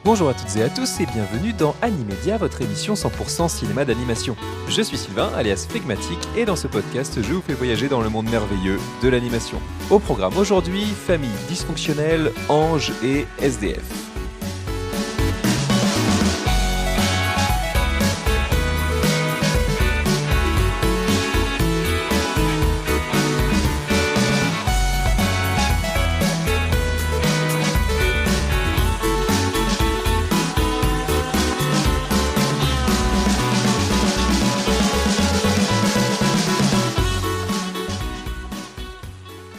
Bonjour à toutes et à tous et bienvenue dans Animedia, votre émission 100% cinéma d'animation. Je suis Sylvain, alias Phlegmatique, et dans ce podcast, je vous fais voyager dans le monde merveilleux de l'animation. Au programme aujourd'hui, famille dysfonctionnelle, anges et SDF.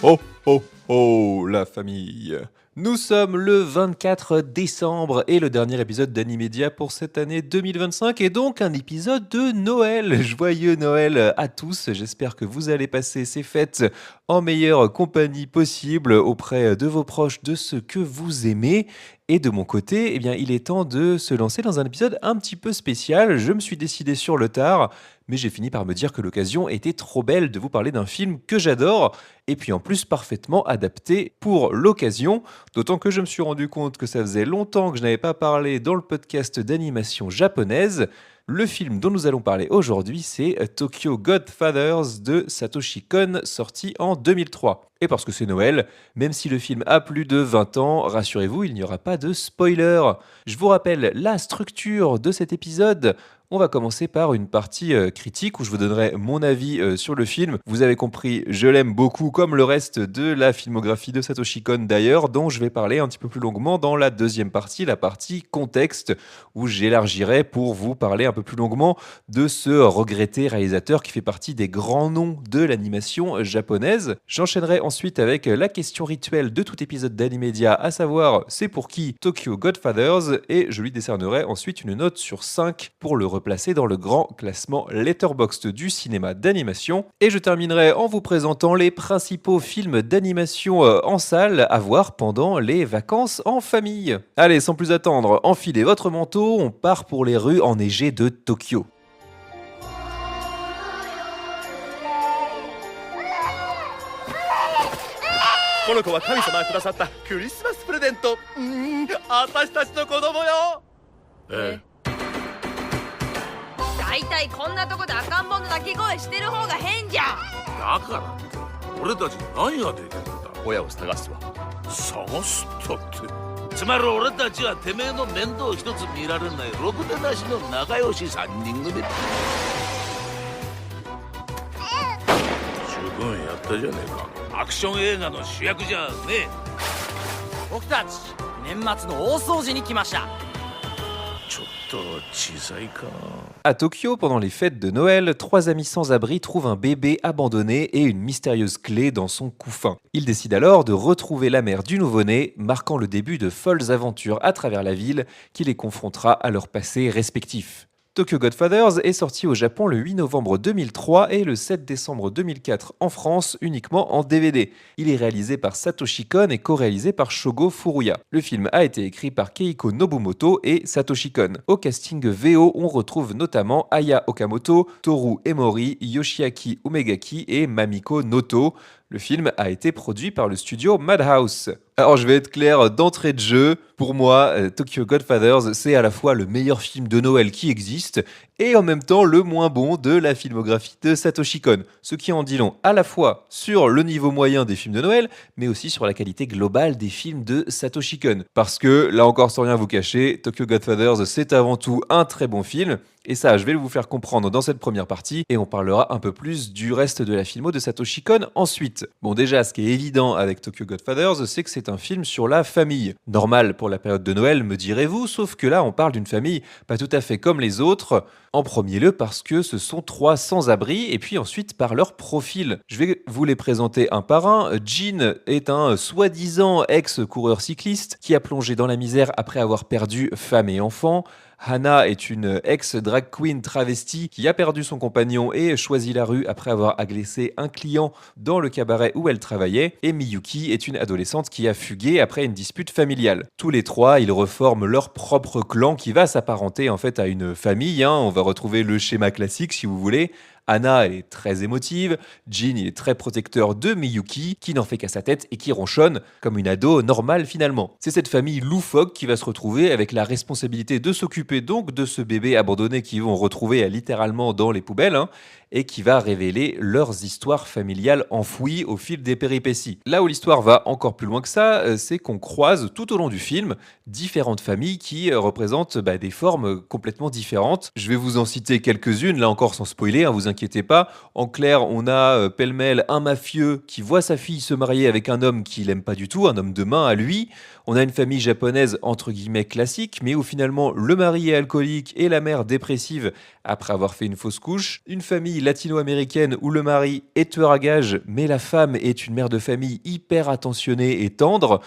Oh, oh, oh, la famille. Nous sommes le 24 décembre et le dernier épisode d'Animedia pour cette année 2025 est donc un épisode de Noël. Joyeux Noël à tous, j'espère que vous allez passer ces fêtes en meilleure compagnie possible auprès de vos proches, de ceux que vous aimez. Et de mon côté, il est temps de se lancer dans un épisode un petit peu spécial. Je me suis décidé sur le tard, mais j'ai fini par me dire que l'occasion était trop belle de vous parler d'un film que j'adore, et puis en plus parfaitement adapté pour l'occasion, d'autant que je me suis rendu compte que ça faisait longtemps que je n'avais pas parlé dans le podcast d'animation japonaise. Le film dont nous allons parler aujourd'hui, c'est Tokyo Godfathers de Satoshi Kon, sorti en 2003. Et parce que c'est Noël, même si le film a plus de 20 ans, rassurez-vous, il n'y aura pas de spoiler. Je vous rappelle la structure de cet épisode. On va commencer par une partie critique où je vous donnerai mon avis sur le film. Vous avez compris, je l'aime beaucoup comme le reste de la filmographie de Satoshi Kon d'ailleurs, dont je vais parler un petit peu plus longuement dans la deuxième partie, la partie contexte, où j'élargirai pour vous parler un peu plus longuement de ce regretté réalisateur qui fait partie des grands noms de l'animation japonaise. J'enchaînerai ensuite avec la question rituelle de tout épisode d'Animedia, à savoir c'est pour qui Tokyo Godfathers, et je lui décernerai ensuite une note sur 5 pour le replacer dans le grand classement Letterboxd du cinéma d'animation. Et je terminerai en vous présentant les principaux films d'animation en salle à voir pendant les vacances en famille. Allez, sans plus attendre, enfilez votre manteau, on part pour les rues enneigées de Tokyo. この子は神様がくださったクリスマスプレゼント。私たちの子供よ。ええ。だいたいこんなとこで赤ん坊の泣き声してる方が変じゃん。だからって俺たちに何ができるんだ。親を探すわ。探すったってつまり俺たちはてめえの面倒一つ見られないろくでなしの仲良し3人組だ。十分やったじゃねえか。アクション映画の主役じゃねえ。僕たち年末の大掃除に来ました。ちょっと小さいか。À Tokyo, pendant les fêtes de Noël, 3 amis sans abri trouvent un bébé abandonné et une mystérieuse clé dans son couffin. Ils décident alors de retrouver la mère du nouveau-né, marquant le début de folles aventures à travers la ville qui les confrontera à leur passé respectif. Tokyo Godfathers est sorti au Japon le 8 novembre 2003 et le 7 décembre 2004 en France, uniquement en DVD. Il est réalisé par Satoshi Kon et co-réalisé par Shogo Furuya. Le film a été écrit par Keiko Nobumoto et Satoshi Kon. Au casting VO, on retrouve notamment Aya Okamoto, Toru Emori, Yoshiaki Umegaki et Mamiko Noto. Le film a été produit par le studio Madhouse. Alors je vais être clair d'entrée de jeu, pour moi, Tokyo Godfathers, c'est à la fois le meilleur film de Noël qui existe et en même temps le moins bon de la filmographie de Satoshi Kon. Ce qui en dit long à la fois sur le niveau moyen des films de Noël, mais aussi sur la qualité globale des films de Satoshi Kon. Parce que, là encore sans rien vous cacher, Tokyo Godfathers c'est avant tout un très bon film. Et ça, je vais vous faire comprendre dans cette première partie, et on parlera un peu plus du reste de la filmo de Satoshi Kon ensuite. Bon, déjà, ce qui est évident avec Tokyo Godfathers, c'est que c'est un film sur la famille. Normal pour la période de Noël, me direz-vous, sauf que là, on parle d'une famille pas tout à fait comme les autres. En premier lieu parce que ce sont 3 sans-abri, et puis ensuite par leur profil. Je vais vous les présenter un par un. Jin est un soi-disant ex-coureur cycliste qui a plongé dans la misère après avoir perdu femme et enfant. Hana est une ex-drag queen travestie qui a perdu son compagnon et choisi la rue après avoir agressé un client dans le cabaret où elle travaillait. Et Miyuki est une adolescente qui a fugué après une dispute familiale. Tous les 3, ils reforment leur propre clan qui va s'apparenter en fait à une famille. On va retrouver le schéma classique si vous voulez. Anna, elle est très émotive, Jin, il est très protecteur de Miyuki, qui n'en fait qu'à sa tête et qui ronchonne comme une ado normale finalement. C'est cette famille loufoque qui va se retrouver avec la responsabilité de s'occuper donc de ce bébé abandonné qu'ils vont retrouver littéralement dans les poubelles, et qui va révéler leurs histoires familiales enfouies au fil des péripéties. Là où l'histoire va encore plus loin que ça, c'est qu'on croise tout au long du film différentes familles qui représentent des formes complètement différentes. Je vais vous en citer quelques-unes, là encore sans spoiler, vous inquiétez pas. En clair, on a pêle-mêle un mafieux qui voit sa fille se marier avec un homme qu'il aime pas du tout, un homme de main à lui. On a une famille japonaise entre guillemets classique, mais où finalement le mari est alcoolique et la mère dépressive après avoir fait une fausse couche. Une famille latino-américaine où le mari est tueur à gages, mais la femme est une mère de famille hyper attentionnée et tendre.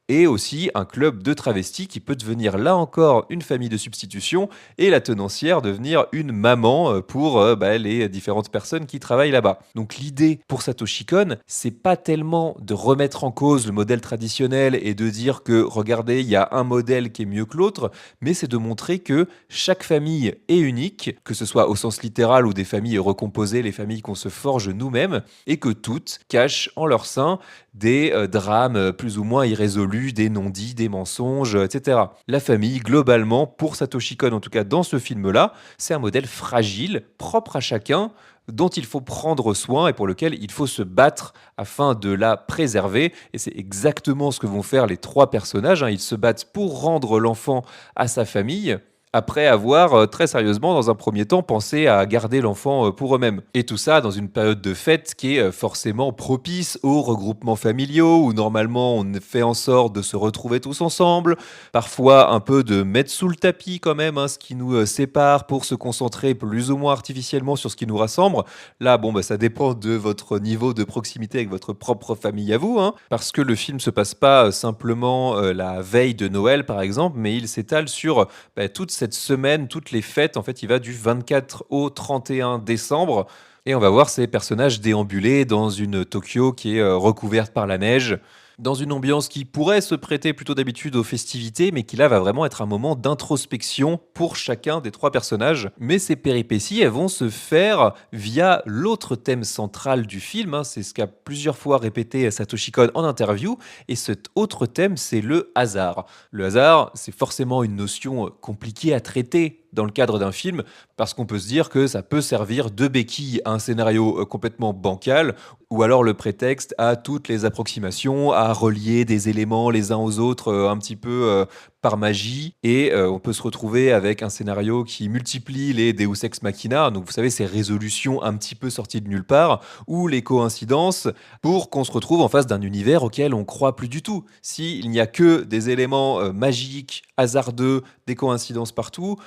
Et aussi un club de travestis qui peut devenir là encore une famille de substitution et la tenancière devenir une maman pour les différentes personnes qui travaillent là-bas. Donc l'idée pour Satoshi Kon, c'est pas tellement de remettre en cause le modèle traditionnel et de dire que regardez, il y a un modèle qui est mieux que l'autre, mais c'est de montrer que chaque famille est unique, que ce soit au sens littéral ou des familles recomposées, les familles qu'on se forge nous-mêmes, et que toutes cachent en leur sein des drames plus ou moins irrésolus, des non-dits, des mensonges, etc. La famille, globalement, pour Satoshi Kon, en tout cas dans ce film-là, c'est un modèle fragile, propre à chacun, dont il faut prendre soin et pour lequel il faut se battre afin de la préserver. Et c'est exactement ce que vont faire les trois personnages. Ils se battent pour rendre l'enfant à sa famille, après avoir très sérieusement, dans un premier temps, pensé à garder l'enfant pour eux-mêmes. Et tout ça dans une période de fête qui est forcément propice aux regroupements familiaux, où normalement on fait en sorte de se retrouver tous ensemble, parfois un peu de mettre sous le tapis quand même ce qui nous sépare pour se concentrer plus ou moins artificiellement sur ce qui nous rassemble. Là, ça dépend de votre niveau de proximité avec votre propre famille à vous, parce que le film se passe pas simplement la veille de Noël par exemple, mais il s'étale sur toute cette semaine, toutes les fêtes. En fait, il va du 24 au 31 décembre. Et on va voir ces personnages déambuler dans une Tokyo qui est recouverte par la neige, dans une ambiance qui pourrait se prêter plutôt d'habitude aux festivités, mais qui là va vraiment être un moment d'introspection pour chacun des trois personnages. Mais ces péripéties, elles vont se faire via l'autre thème central du film, c'est ce qu'a plusieurs fois répété Satoshi Kon en interview, et cet autre thème, c'est le hasard. Le hasard, c'est forcément une notion compliquée à traiter dans le cadre d'un film, parce qu'on peut se dire que ça peut servir de béquille à un scénario complètement bancal, ou alors le prétexte à toutes les approximations, à relier des éléments les uns aux autres un petit peu par magie, et on peut se retrouver avec un scénario qui multiplie les Deus Ex Machina, donc vous savez ces résolutions un petit peu sorties de nulle part, ou les coïncidences, pour qu'on se retrouve en face d'un univers auquel on croit plus du tout. S'il n'y a que des éléments magiques, hasardeux, des coïncidences partout,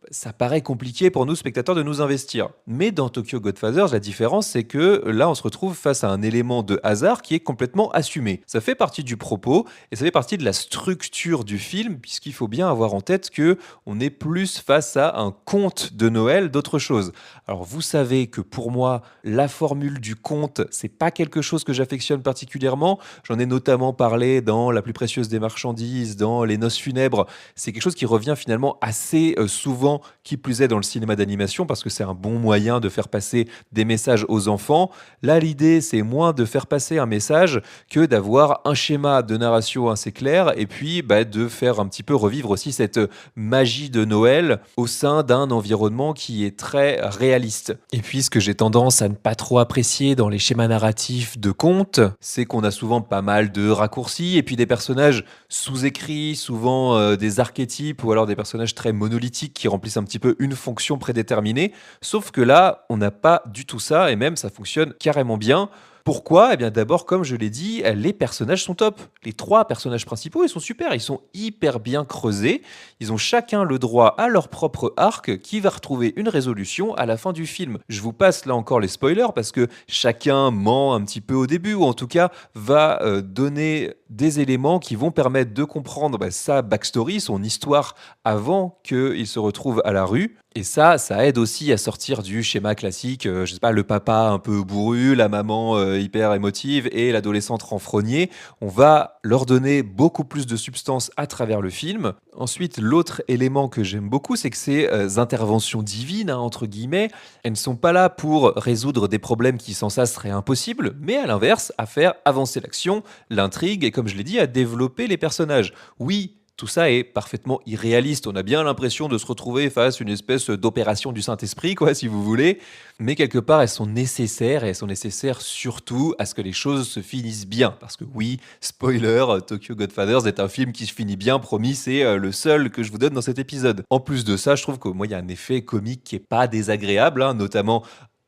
ça paraît compliqué pour nous, spectateurs, de nous investir. Mais dans Tokyo Godfathers, la différence, c'est que là, on se retrouve face à un élément de hasard qui est complètement assumé. Ça fait partie du propos et ça fait partie de la structure du film, puisqu'il faut bien avoir en tête que on est plus face à un conte de Noël d'autre chose. Alors, vous savez que pour moi, la formule du conte, c'est pas quelque chose que j'affectionne particulièrement. J'en ai notamment parlé dans La plus précieuse des marchandises, dans Les noces funèbres. C'est quelque chose qui revient finalement assez souvent, qui plus est dans le cinéma d'animation, parce que c'est un bon moyen de faire passer des messages aux enfants. Là, l'idée, c'est moins de faire passer un message que d'avoir un schéma de narration assez clair, et puis de faire un petit peu revivre aussi cette magie de Noël au sein d'un environnement qui est très réaliste. Et puis, ce que j'ai tendance à ne pas trop apprécier dans les schémas narratifs de contes, c'est qu'on a souvent pas mal de raccourcis, et puis des personnages sous-écrits, souvent des archétypes, ou alors des personnages très monolithiques qui remplissent un petit peu une fonction prédéterminée, sauf que là, on n'a pas du tout ça, et même ça fonctionne carrément bien. Pourquoi ? Eh bien d'abord, comme je l'ai dit, les personnages sont top. Les trois personnages principaux, ils sont super, ils sont hyper bien creusés, ils ont chacun le droit à leur propre arc qui va retrouver une résolution à la fin du film. Je vous passe là encore les spoilers parce que chacun ment un petit peu au début, ou en tout cas va donner des éléments qui vont permettre de comprendre sa backstory, son histoire avant qu'il se retrouve à la rue. Et ça aide aussi à sortir du schéma classique, je sais pas, le papa un peu bourru, la maman, hyper émotive et l'adolescente renfrognée. On va leur donner beaucoup plus de substance à travers le film. Ensuite, l'autre élément que j'aime beaucoup, c'est que ces, interventions «divines», hein, entre guillemets, elles ne sont pas là pour résoudre des problèmes qui sans ça seraient impossibles, mais à l'inverse, à faire avancer l'action, l'intrigue et comme je l'ai dit, à développer les personnages. Oui, tout ça est parfaitement irréaliste. On a bien l'impression de se retrouver face à une espèce d'opération du Saint-Esprit, quoi, si vous voulez. Mais quelque part, elles sont nécessaires et elles sont nécessaires surtout à ce que les choses se finissent bien. Parce que oui, spoiler, Tokyo Godfathers est un film qui se finit bien, promis, c'est le seul que je vous donne dans cet épisode. En plus de ça, je trouve que moi, il y a un effet comique qui est pas désagréable, hein, notamment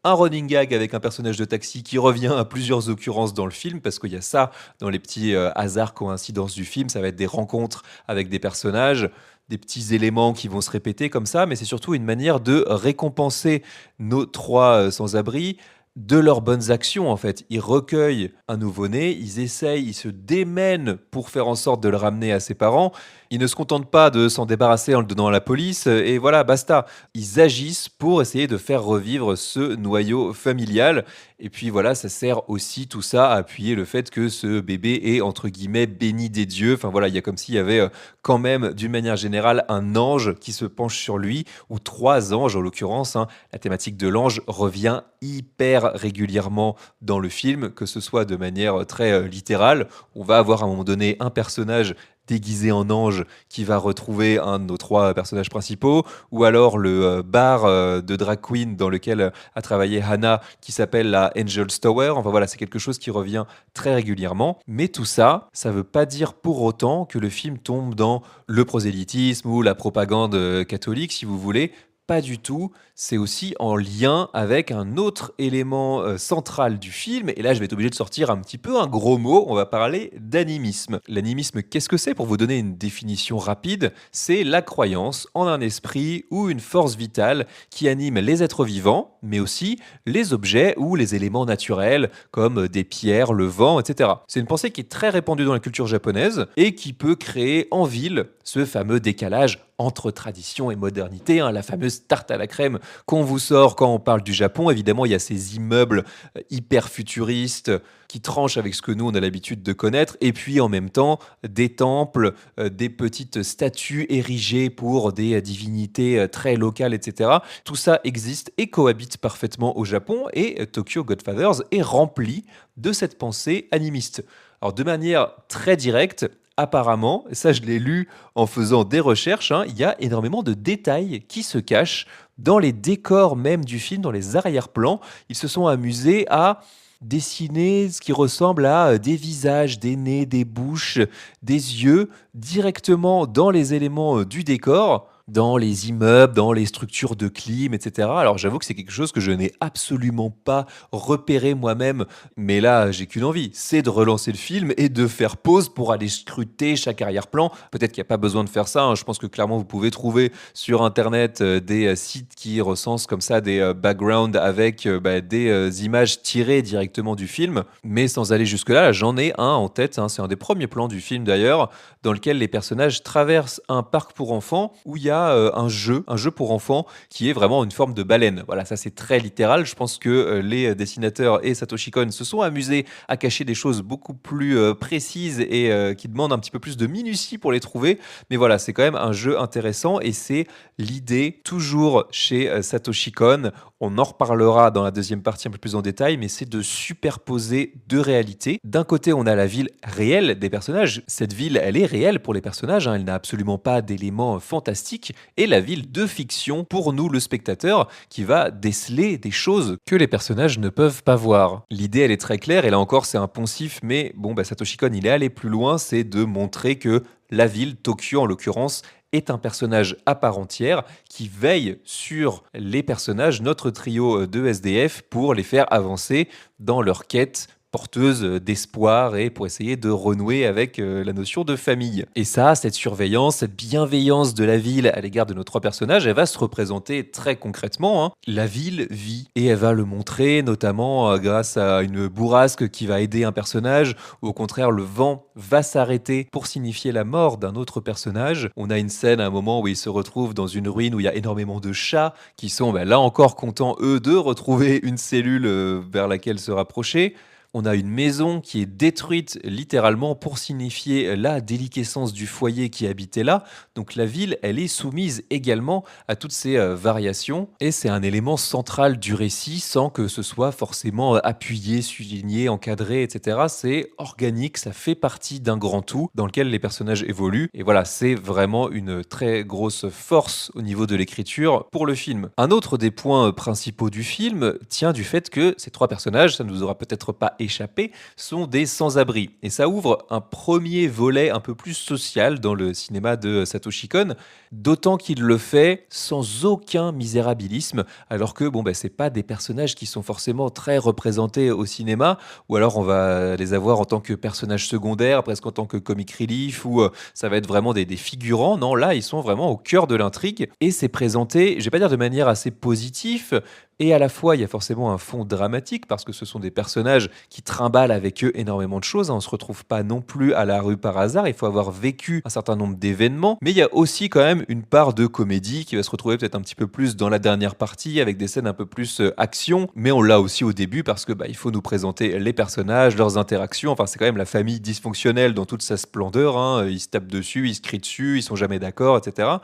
un running gag avec un personnage de taxi qui revient à plusieurs occurrences dans le film, parce qu'il y a ça dans les petits hasards, coïncidences du film, ça va être des rencontres avec des personnages, des petits éléments qui vont se répéter comme ça, mais c'est surtout une manière de récompenser nos trois sans-abri de leurs bonnes actions en fait. Ils recueillent un nouveau-né, ils essayent, ils se démènent pour faire en sorte de le ramener à ses parents. Ils ne se contentent pas de s'en débarrasser en le donnant à la police et voilà, basta. Ils agissent pour essayer de faire revivre ce noyau familial. Et puis voilà, ça sert aussi tout ça à appuyer le fait que ce bébé est entre guillemets béni des dieux. Enfin voilà, il y a comme s'il y avait quand même d'une manière générale un ange qui se penche sur lui, ou trois anges en l'occurrence, hein. La thématique de l'ange revient hyper régulièrement dans le film, que ce soit de manière très littérale. On va avoir à un moment donné un personnage déguisé en ange qui va retrouver un de nos trois personnages principaux, ou alors le bar de drag queen dans lequel a travaillé Hannah qui s'appelle la Angel's Tower. Enfin voilà, c'est quelque chose qui revient très régulièrement. Mais tout ça, ça veut pas dire pour autant que le film tombe dans le prosélytisme ou la propagande catholique, si vous voulez. Pas du tout, c'est aussi en lien avec un autre élément central du film, et là je vais être obligé de sortir un petit peu un gros mot, on va parler d'animisme. L'animisme, qu'est-ce que c'est? Pour vous donner une définition rapide, c'est la croyance en un esprit ou une force vitale qui anime les êtres vivants, mais aussi les objets ou les éléments naturels, comme des pierres, le vent, etc. C'est une pensée qui est très répandue dans la culture japonaise, et qui peut créer en ville ce fameux décalage entre tradition et modernité, hein, la fameuse tarte à la crème qu'on vous sort quand on parle du Japon. Évidemment, il y a ces immeubles hyper futuristes qui tranchent avec ce que nous, on a l'habitude de connaître. Et puis, en même temps, des temples, des petites statues érigées pour des divinités très locales, etc. Tout ça existe et cohabite parfaitement au Japon. Et Tokyo Godfathers est rempli de cette pensée animiste. Alors, de manière très directe, apparemment, ça je l'ai lu en faisant des recherches, hein, il y a énormément de détails qui se cachent dans les décors même du film, dans les arrière-plans. Ils se sont amusés à dessiner ce qui ressemble à des visages, des nez, des bouches, des yeux directement dans les éléments du décor, dans les immeubles, dans les structures de clim, etc. Alors j'avoue que c'est quelque chose que je n'ai absolument pas repéré moi-même, mais là j'ai qu'une envie, c'est de relancer le film et de faire pause pour aller scruter chaque arrière-plan. Peut-être qu'il n'y a pas besoin de faire ça, hein. Je pense que clairement vous pouvez trouver sur internet des sites qui recensent comme ça des backgrounds avec des images tirées directement du film, mais sans aller jusque-là, là, j'en ai un en tête, hein. C'est un des premiers plans du film d'ailleurs, dans lequel les personnages traversent un parc pour enfants où il y a un jeu pour enfants qui est vraiment une forme de baleine. Voilà, ça c'est très littéral. Je pense que les dessinateurs et Satoshi Kon se sont amusés à cacher des choses beaucoup plus précises et qui demandent un petit peu plus de minutie pour les trouver. Mais voilà, c'est quand même un jeu intéressant et c'est l'idée toujours chez Satoshi Kon. On en reparlera dans la deuxième partie un peu plus en détail, mais c'est de superposer deux réalités. D'un côté, on a la ville réelle des personnages. Cette ville, elle est réelle pour les personnages, hein. Elle n'a absolument pas d'éléments fantastiques. Et la ville de fiction pour nous, le spectateur, qui va déceler des choses que les personnages ne peuvent pas voir. L'idée, elle est très claire, et là encore, c'est un poncif, mais bon, Satoshi Kon, il est allé plus loin, c'est de montrer que la ville, Tokyo en l'occurrence, est un personnage à part entière qui veille sur les personnages, notre trio de SDF, pour les faire avancer dans leur quête porteuse d'espoir et pour essayer de renouer avec la notion de famille. Et ça, cette surveillance, cette bienveillance de la ville à l'égard de nos trois personnages, elle va se représenter très concrètement, hein. La ville vit et elle va le montrer notamment grâce à une bourrasque qui va aider un personnage ou au contraire le vent va s'arrêter pour signifier la mort d'un autre personnage. On a une scène à un moment où il se retrouve dans une ruine où il y a énormément de chats qui sont là encore contents eux de retrouver une cellule vers laquelle se rapprocher. On a une maison qui est détruite littéralement pour signifier la déliquescence du foyer qui habitait là. Donc la ville, elle est soumise également à toutes ces variations et c'est un élément central du récit sans que ce soit forcément appuyé, souligné, encadré, etc. C'est organique, ça fait partie d'un grand tout dans lequel les personnages évoluent. Et voilà, c'est vraiment une très grosse force au niveau de l'écriture pour le film. Un autre des points principaux du film tient du fait que ces trois personnages, ça ne nous aura peut-être pas échappé, sont des sans-abri. Et ça ouvre un premier volet un peu plus social dans le cinéma de Satoshi Kon, d'autant qu'il le fait sans aucun misérabilisme, alors que c'est pas des personnages qui sont forcément très représentés au cinéma, ou alors on va les avoir en tant que personnages secondaires, presque en tant que comic relief, ou ça va être vraiment des figurants. Non, là, ils sont vraiment au cœur de l'intrigue, et c'est présenté, je vais pas dire de manière assez positive, et à la fois, il y a forcément un fond dramatique parce que ce sont des personnages qui trimballent avec eux énormément de choses. On ne se retrouve pas non plus à la rue par hasard. Il faut avoir vécu un certain nombre d'événements. Mais il y a aussi quand même une part de comédie qui va se retrouver peut-être un petit peu plus dans la dernière partie avec des scènes un peu plus action. Mais on l'a aussi au début parce que il faut nous présenter les personnages, leurs interactions. Enfin, c'est quand même la famille dysfonctionnelle dans toute sa splendeur, hein. Ils se tapent dessus, ils se crient dessus, ils sont jamais d'accord, etc.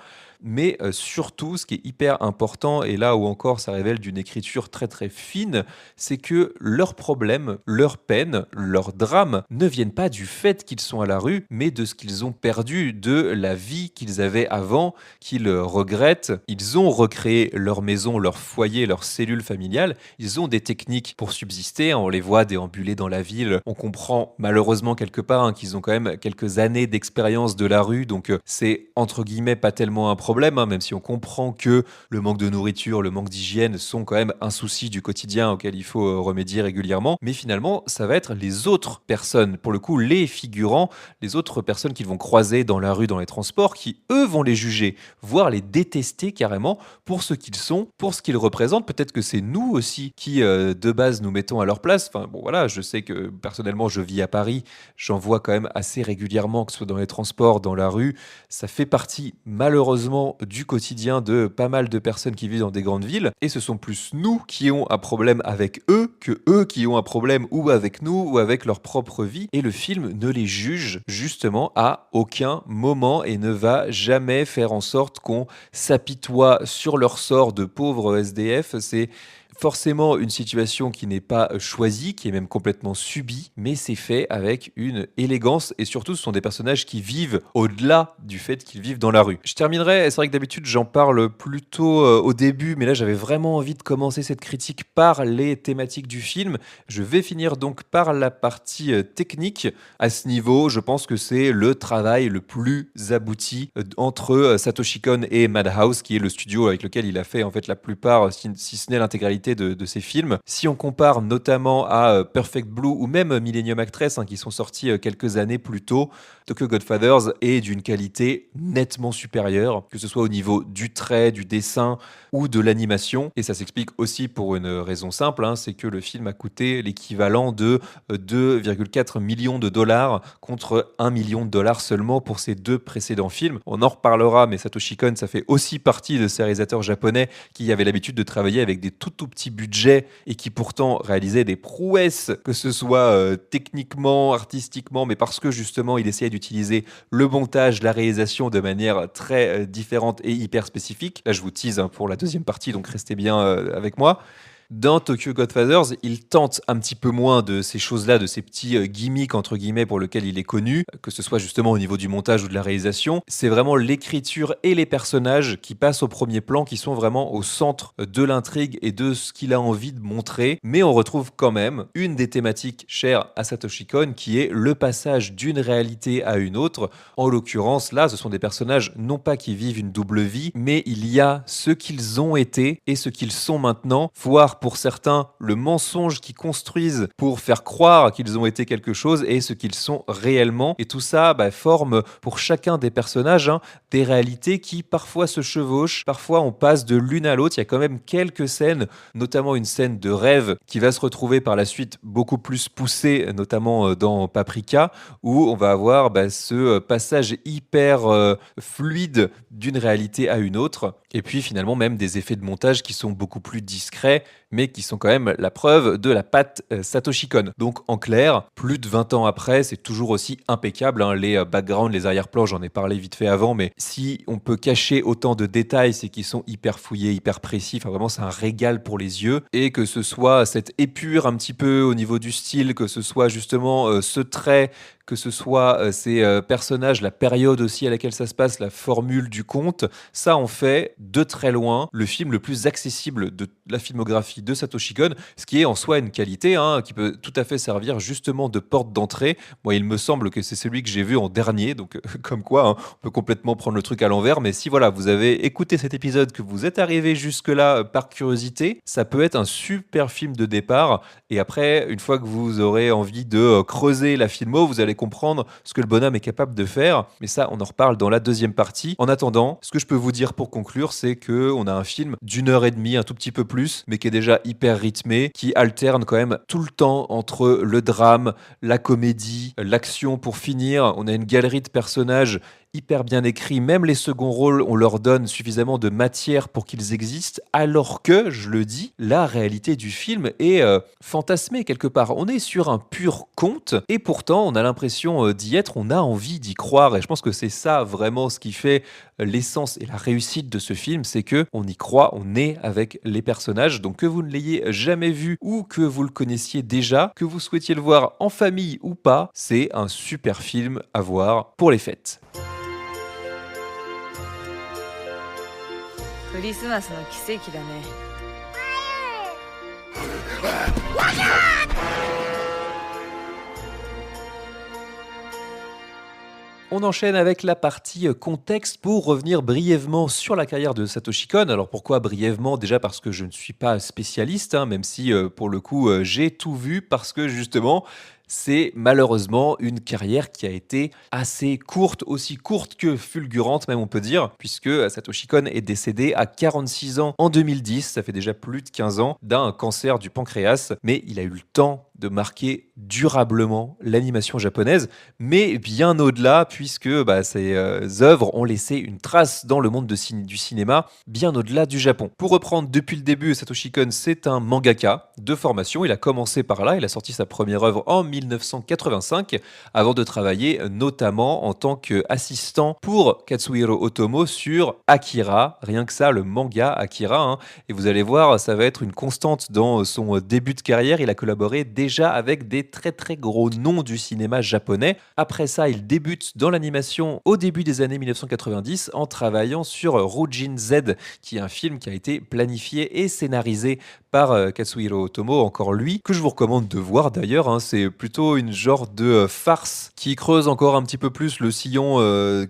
Mais surtout, ce qui est hyper important, et là où encore ça révèle d'une écriture très très fine, c'est que leurs problèmes, leurs peines, leurs drames ne viennent pas du fait qu'ils sont à la rue, mais de ce qu'ils ont perdu, de la vie qu'ils avaient avant, qu'ils regrettent. Ils ont recréé leur maison, leur foyer, leur cellule familiale. Ils ont des techniques pour subsister. On les voit déambuler dans la ville. On comprend malheureusement quelque part qu'ils ont quand même quelques années d'expérience de la rue, donc c'est entre guillemets pas tellement un problème, même si on comprend que le manque de nourriture, le manque d'hygiène sont quand même un souci du quotidien auquel il faut remédier régulièrement. Mais finalement, ça va être les autres personnes, pour le coup, les figurants, les autres personnes qu'ils vont croiser dans la rue, dans les transports, qui eux vont les juger, voire les détester carrément pour ce qu'ils sont, pour ce qu'ils représentent. Peut-être que c'est nous aussi qui, de base, nous mettons à leur place. Enfin, voilà, je sais que personnellement, je vis à Paris, j'en vois quand même assez régulièrement, que ce soit dans les transports, dans la rue. Ça fait partie, malheureusement, du quotidien de pas mal de personnes qui vivent dans des grandes villes, et ce sont plus nous qui ont un problème avec eux que eux qui ont un problème ou avec nous ou avec leur propre vie, et le film ne les juge justement à aucun moment et ne va jamais faire en sorte qu'on s'apitoie sur leur sort de pauvres SDF. C'est forcément une situation qui n'est pas choisie, qui est même complètement subie, mais c'est fait avec une élégance et surtout ce sont des personnages qui vivent au-delà du fait qu'ils vivent dans la rue. Je terminerai, c'est vrai que d'habitude j'en parle plutôt au début, mais là j'avais vraiment envie de commencer cette critique par les thématiques du film. Je vais finir donc par la partie technique. À ce niveau, je pense que c'est le travail le plus abouti entre Satoshi Kon et Madhouse, qui est le studio avec lequel il a fait en fait la plupart, si ce n'est l'intégralité de ces films. Si on compare notamment à Perfect Blue ou même Millennium Actress, qui sont sortis quelques années plus tôt, Tokyo Godfathers est d'une qualité nettement supérieure, que ce soit au niveau du trait, du dessin ou de l'animation. Et ça s'explique aussi pour une raison simple, c'est que le film a coûté l'équivalent de 2,4 millions de dollars contre 1 million de dollars seulement pour ces deux précédents films. On en reparlera, mais Satoshi Kon, ça fait aussi partie de ces réalisateurs japonais qui avaient l'habitude de travailler avec des tout petits budgets et qui pourtant réalisaient des prouesses, que ce soit techniquement, artistiquement, mais parce que justement il essayait d'utiliser le montage, la réalisation de manière très différente et hyper spécifique. Là je vous tease pour la deuxième partie, donc restez bien avec moi. Dans Tokyo Godfathers, il tente un petit peu moins de ces choses-là, de ces petits gimmicks entre guillemets pour lesquels il est connu, que ce soit justement au niveau du montage ou de la réalisation. C'est vraiment l'écriture et les personnages qui passent au premier plan, qui sont vraiment au centre de l'intrigue et de ce qu'il a envie de montrer. Mais on retrouve quand même une des thématiques chères à Satoshi Kon, qui est le passage d'une réalité à une autre. En l'occurrence, là, ce sont des personnages non pas qui vivent une double vie, mais il y a ce qu'ils ont été et ce qu'ils sont maintenant, voire miroir pour certains, le mensonge qu'ils construisent pour faire croire qu'ils ont été quelque chose et ce qu'ils sont réellement. Et tout ça forme pour chacun des personnages des réalités qui parfois se chevauchent, parfois on passe de l'une à l'autre. Il y a quand même quelques scènes, notamment une scène de rêve qui va se retrouver par la suite beaucoup plus poussée, notamment dans Paprika, où on va avoir ce passage hyper fluide d'une réalité à une autre. Et puis finalement même des effets de montage qui sont beaucoup plus discrets, mais qui sont quand même la preuve de la patte Satoshi Kon. Donc en clair, plus de 20 ans après, c'est toujours aussi impeccable. Les backgrounds, les arrière-plans, j'en ai parlé vite fait avant, mais si on peut cacher autant de détails, c'est qu'ils sont hyper fouillés, hyper précis. Enfin vraiment, c'est un régal pour les yeux. Et que ce soit cette épure un petit peu au niveau du style, que ce soit justement ce trait, que ce soit ces personnages, la période aussi à laquelle ça se passe, la formule du conte, ça en fait de très loin le film le plus accessible de la filmographie de Satoshi Kon, ce qui est en soi une qualité qui peut tout à fait servir justement de porte d'entrée. Moi, il me semble que c'est celui que j'ai vu en dernier, donc comme quoi, on peut complètement prendre le truc à l'envers, mais si voilà, vous avez écouté cet épisode, que vous êtes arrivé jusque-là par curiosité, ça peut être un super film de départ, et après, une fois que vous aurez envie de creuser la filmo, vous allez comprendre ce que le bonhomme est capable de faire, mais ça, on en reparle dans la deuxième partie. En attendant, ce que je peux vous dire pour conclure, c'est qu'on a un film d'1 heure et demie, un tout petit peu plus, mais qui est déjà hyper rythmé, qui alterne quand même tout le temps entre le drame, la comédie, l'action pour finir. On a une galerie de personnages hyper bien écrits, même les seconds rôles, on leur donne suffisamment de matière pour qu'ils existent, alors que, je le dis, la réalité du film est fantasmée quelque part. On est sur un pur conte, et pourtant on a l'impression d'y être, on a envie d'y croire, et je pense que c'est ça vraiment ce qui fait l'essence et la réussite de ce film, c'est que on y croit, on est avec les personnages. Donc que vous ne l'ayez jamais vu ou que vous le connaissiez déjà, que vous souhaitiez le voir en famille ou pas, c'est un super film à voir pour les fêtes. クリスマスの奇跡だね。 On enchaîne avec la partie contexte pour revenir brièvement sur la carrière de Satoshi Kon. Alors pourquoi brièvement? Déjà parce que je ne suis pas spécialiste, même si pour le coup j'ai tout vu, parce que justement c'est malheureusement une carrière qui a été assez courte, aussi courte que fulgurante même on peut dire, puisque Satoshi Kon est décédé à 46 ans en 2010, ça fait déjà plus de 15 ans, d'un cancer du pancréas, mais il a eu le temps de marquer durablement l'animation japonaise, mais bien au-delà, puisque ses œuvres ont laissé une trace dans le monde du cinéma, bien au-delà du Japon. Pour reprendre depuis le début, Satoshi Kon, c'est un mangaka de formation. Il a commencé par là, il a sorti sa première œuvre en 1985, avant de travailler notamment en tant qu'assistant pour Katsuhiro Otomo sur Akira, rien que ça, le manga Akira, et vous allez voir, ça va être une constante dans son début de carrière. Il a collaboré déjà avec des très très gros noms du cinéma japonais. Après ça, il débute dans l'animation au début des années 1990 en travaillant sur Rujin Z, qui est un film qui a été planifié et scénarisé par Katsuhiro Otomo, encore lui, que je vous recommande de voir d'ailleurs. C'est plutôt une genre de farce qui creuse encore un petit peu plus le sillon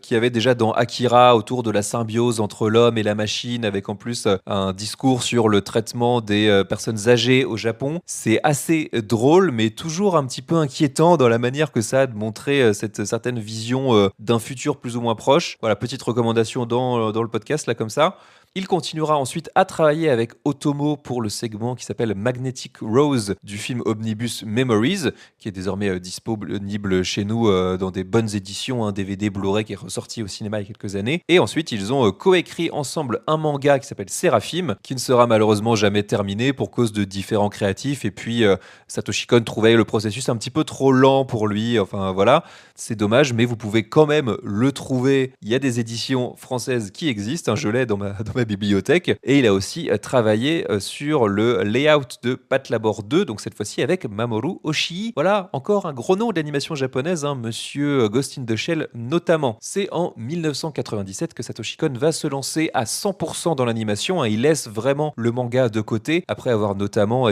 qu'il y avait déjà dans Akira autour de la symbiose entre l'homme et la machine, avec en plus un discours sur le traitement des personnes âgées au Japon. C'est assez drôle, mais toujours un petit peu inquiétant dans la manière que ça a de montrer cette certaine vision d'un futur plus ou moins proche. Voilà, petite recommandation dans le podcast, là, comme ça. Il continuera ensuite à travailler avec Otomo pour le segment qui s'appelle Magnetic Rose du film Omnibus Memories, qui est désormais disponible chez nous dans des bonnes éditions, un DVD Blu-ray qui est ressorti au cinéma il y a quelques années. Et ensuite, ils ont coécrit ensemble un manga qui s'appelle Séraphim, qui ne sera malheureusement jamais terminé pour cause de différents créatifs. Et puis, Satoshi Kon trouvait le processus un petit peu trop lent pour lui. Enfin, voilà, c'est dommage, mais vous pouvez quand même le trouver. Il y a des éditions françaises qui existent, je l'ai dans ma bibliothèque, et il a aussi travaillé sur le layout de Patlabor 2, donc cette fois-ci avec Mamoru Oshii. Voilà, encore un gros nom d'animation japonaise, Monsieur Ghost in the Shell notamment. C'est en 1997 que Satoshi Kon va se lancer à 100% dans l'animation, il laisse vraiment le manga de côté, après avoir notamment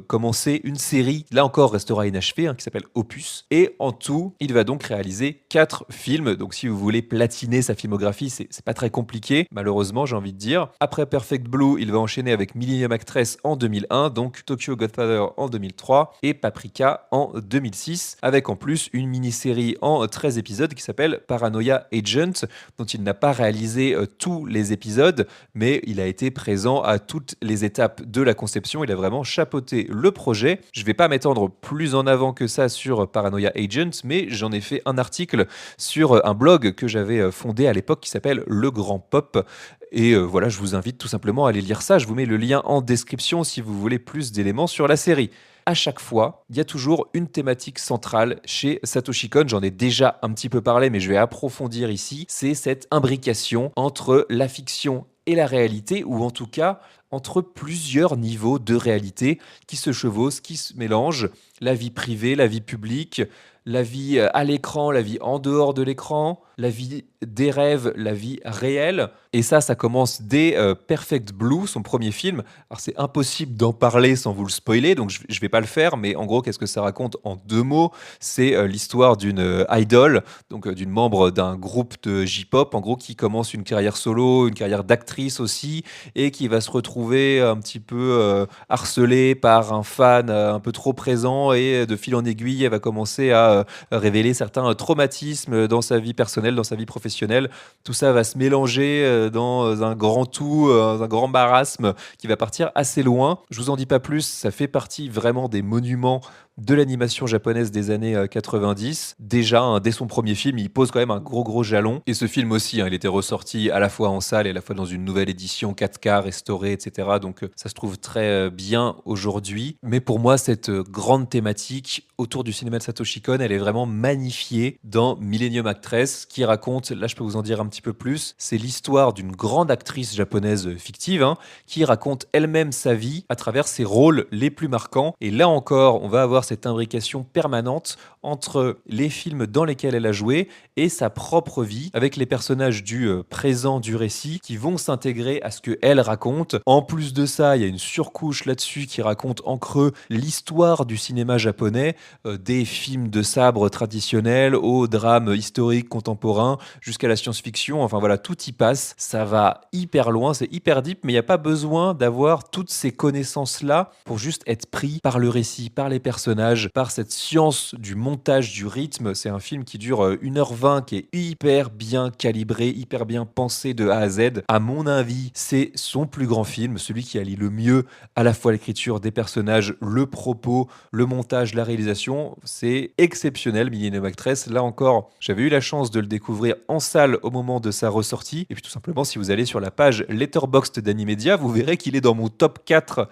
commencé une série, là encore restera inachevée, qui s'appelle Opus, et en tout, il va donc réaliser 4 films, donc si vous voulez platiner sa filmographie, c'est pas très compliqué, malheureusement j'ai envie de dire, dire. Après Perfect Blue, il va enchaîner avec Millennium Actress en 2001, donc Tokyo Godfather en 2003 et Paprika en 2006, avec en plus une mini-série en 13 épisodes qui s'appelle Paranoia Agent, dont il n'a pas réalisé tous les épisodes, mais il a été présent à toutes les étapes de la conception. Il a vraiment chapeauté le projet. Je ne vais pas m'étendre plus en avant que ça sur Paranoia Agent, mais j'en ai fait un article sur un blog que j'avais fondé à l'époque qui s'appelle Le Grand Pop. Et voilà, je vous invite tout simplement à aller lire ça. Je vous mets le lien en description si vous voulez plus d'éléments sur la série. À chaque fois, il y a toujours une thématique centrale chez Satoshi Kon. J'en ai déjà un petit peu parlé, mais je vais approfondir ici. C'est cette imbrication entre la fiction et la réalité, ou en tout cas entre plusieurs niveaux de réalité qui se chevauchent, qui se mélangent. La vie privée, la vie publique, la vie à l'écran, la vie en dehors de l'écran, la vie des rêves, la vie réelle. Et ça commence dès Perfect Blue, son premier film. Alors c'est impossible d'en parler sans vous le spoiler, donc je ne vais pas le faire, mais en gros, qu'est-ce que ça raconte en 2 mots? C'est l'histoire d'une idol, donc d'une membre d'un groupe de J-pop, en gros, qui commence une carrière solo, une carrière d'actrice aussi, et qui va se retrouver un petit peu harcelée par un fan un peu trop présent, et de fil en aiguille, elle va commencer à révéler certains traumatismes dans sa vie personnelle, dans sa vie professionnelle. Tout ça va se mélanger dans un grand tout, un grand marasme qui va partir assez loin. Je vous en dis pas plus, ça fait partie vraiment des monuments de l'animation japonaise des années 90. Déjà, dès son premier film, il pose quand même un gros jalon. Et ce film aussi, il était ressorti à la fois en salle et à la fois dans une nouvelle édition 4K, restaurée, etc. Donc ça se trouve très bien aujourd'hui. Mais pour moi, cette grande thématique autour du cinéma de Satoshi Kon, elle est vraiment magnifiée dans Millennium Actress, qui raconte, là je peux vous en dire un petit peu plus, c'est l'histoire d'une grande actrice japonaise fictive, qui raconte elle-même sa vie à travers ses rôles les plus marquants. Et là encore, on va avoir cette imbrication permanente entre les films dans lesquels elle a joué et sa propre vie, avec les personnages du présent du récit qui vont s'intégrer à ce qu'elle raconte. En plus de ça, il y a une surcouche là-dessus qui raconte en creux l'histoire du cinéma japonais, des films de sabre traditionnels au drame historique contemporain jusqu'à la science-fiction. Enfin voilà, tout y passe. Ça va hyper loin, c'est hyper deep, mais il n'y a pas besoin d'avoir toutes ces connaissances-là pour juste être pris par le récit, par les personnages, par cette science du montage, du rythme. C'est un film qui dure 1h20, qui est hyper bien calibré, hyper bien pensé de A à Z. À mon avis, c'est son plus grand film, celui qui allie le mieux à la fois l'écriture des personnages, le propos, le montage, la réalisation. C'est exceptionnel, Millennium Actress. Là encore, j'avais eu la chance de le découvrir en salle au moment de sa ressortie. Et puis tout simplement, si vous allez sur la page Letterboxd d'Animedia, vous verrez qu'il est dans mon top 4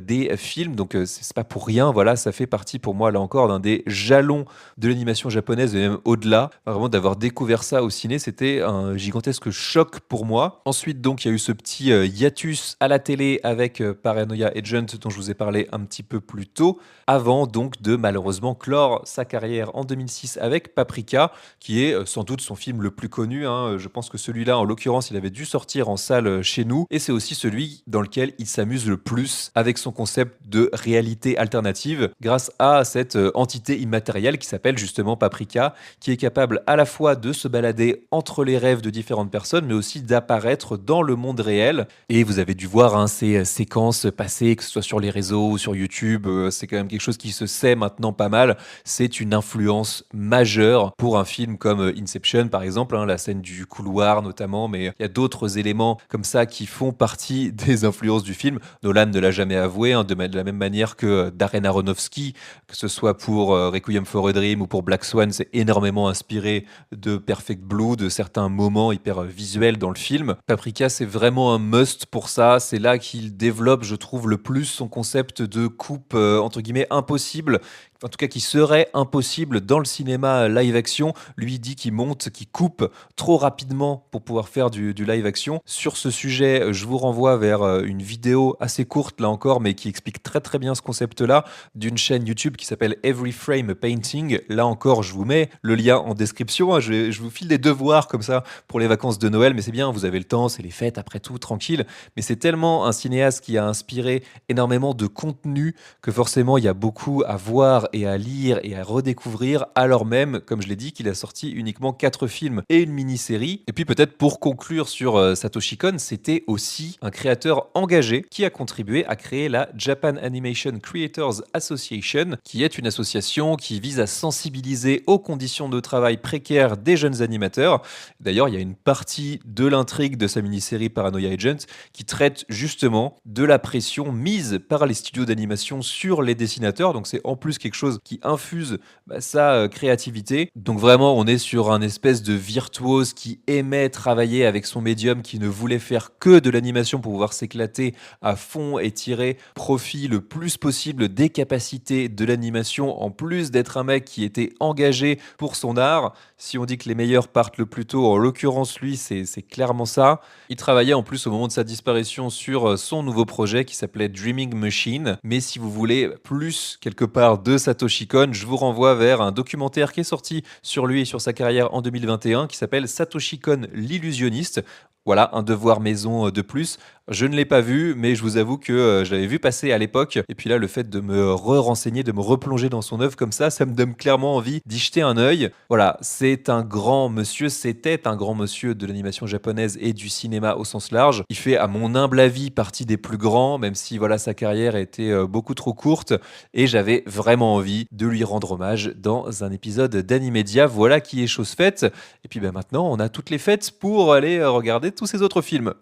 des films. Donc c'est pas pour rien, voilà, ça fait partie pour moi là encore d'un des jalons de l'animation japonaise et même au-delà. Vraiment d'avoir découvert ça au ciné, c'était un gigantesque choc pour moi. Ensuite donc il y a eu ce petit hiatus à la télé avec Paranoia Agent dont je vous ai parlé un petit peu plus tôt, avant donc de malheureusement clore sa carrière en 2006 avec Paprika, qui est sans doute son film le plus connu. Je pense que celui-là en l'occurrence il avait dû sortir en salle chez nous, et c'est aussi celui dans lequel il s'amuse le plus avec son concept de réalité alternative grâce à cette entité immatérielle qui s'appelle justement Paprika, qui est capable à la fois de se balader entre les rêves de différentes personnes, mais aussi d'apparaître dans le monde réel. Et vous avez dû voir ces séquences passées, que ce soit sur les réseaux ou sur YouTube, c'est quand même quelque chose qui se sait maintenant pas mal. C'est une influence majeure pour un film comme Inception par exemple, la scène du couloir notamment, mais il y a d'autres éléments comme ça qui font partie des influences du film. Nolan ne l'a jamais avoué, de la même manière que Darren Aronofsky, que ce soit pour Requiem for a Dream ou pour Black Swan, c'est énormément inspiré de Perfect Blue, de certains moments hyper visuels dans le film. Paprika, c'est vraiment un must pour ça. C'est là qu'il développe, je trouve, le plus son concept de coupe entre guillemets impossible, en tout cas qui serait impossible dans le cinéma live action. Lui dit qu'il monte, qu'il coupe trop rapidement pour pouvoir faire du live action. Sur ce sujet, je vous renvoie vers une vidéo assez courte là encore, mais qui explique très bien ce concept-là, d'une chaîne YouTube qui s'appelle Every Frame Painting. Là encore, je vous mets le lien en description. Je vous file des devoirs comme ça pour les vacances de Noël, mais c'est bien, vous avez le temps, c'est les fêtes après tout, tranquille. Mais c'est tellement un cinéaste qui a inspiré énormément de contenu que forcément il y a beaucoup à voir et à lire et à redécouvrir, alors même, comme je l'ai dit, qu'il a sorti uniquement 4 films et une mini-série. Et puis peut-être pour conclure sur Satoshi Kon, c'était aussi un créateur engagé qui a contribué à créer la Japan Animation Creators Association, qui est une association qui vise à sensibiliser aux conditions de travail précaires des jeunes animateurs. D'ailleurs, il y a une partie de l'intrigue de sa mini-série Paranoia Agent qui traite justement de la pression mise par les studios d'animation sur les dessinateurs. Donc c'est en plus quelque chose qui infuse sa créativité. Donc vraiment, on est sur un espèce de virtuose qui aimait travailler avec son médium, qui ne voulait faire que de l'animation pour pouvoir s'éclater à fond et tirer profit le plus possible des capacités de l'animation, en plus d'être un mec qui était engagé pour son art. Si on dit que les meilleurs partent le plus tôt, en l'occurrence lui, c'est clairement ça. Il travaillait en plus au moment de sa disparition sur son nouveau projet qui s'appelait Dreaming Machine. Mais si vous voulez plus quelque part de Satoshi Kon, je vous renvoie vers un documentaire qui est sorti sur lui et sur sa carrière en 2021 qui s'appelle Satoshi Kon l'illusionniste. Voilà, un devoir maison de plus. Je ne l'ai pas vu, mais je vous avoue que je l'avais vu passer à l'époque. Et puis là, le fait de me renseigner, de me replonger dans son œuvre comme ça me donne clairement envie d'y jeter un œil. Voilà, c'est un grand monsieur, c'était un grand monsieur de l'animation japonaise et du cinéma au sens large. Il fait, à mon humble avis, partie des plus grands, même si voilà, sa carrière était beaucoup trop courte. Et j'avais vraiment envie de lui rendre hommage dans un épisode d'Animedia. Voilà qui est chose faite. Et puis maintenant, on a toutes les fêtes pour aller regarder tous ces autres films.